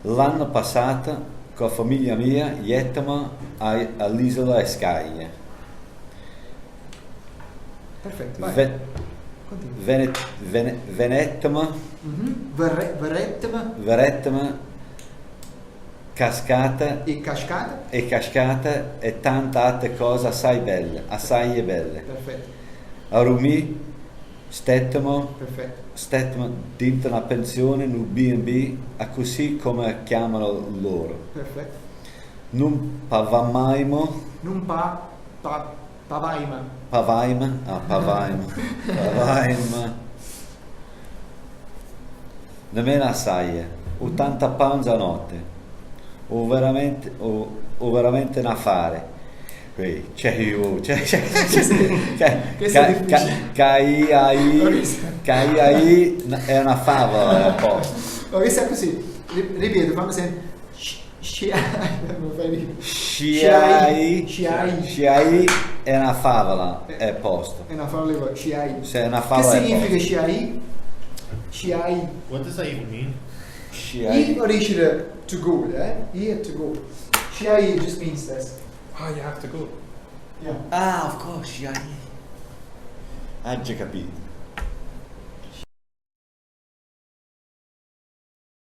L'anno passato, con la famiglia mia, jettiamo all'isola Skye. Perfetto, vai. Continua. Venettimo, verettimo, cascata E cascata? e tante altre cose assai belle. Perfetto, A Rumi stettimo perfetto, dentro una pensione, in un B&B, a così come chiamano loro. perfetto. Non pavamaimo, Non pavaima. pavaima, nemmeno assai, 80 pounds a notte, o veramente un affare. C'è io, Questo è difficile. KIAI è una favola a posto. Ma questa è così. Ripeto, fammi sempre. Sciai è una favola, è a posto. È una favola. Sciai. Se è una Che favola è significa posto. sciai? Sciai. What does that even mean? I riesce to go, Here to go. Sciai just means this. Oh, you have to go. Yeah. Ah, of course, sciai. Ah, già capito.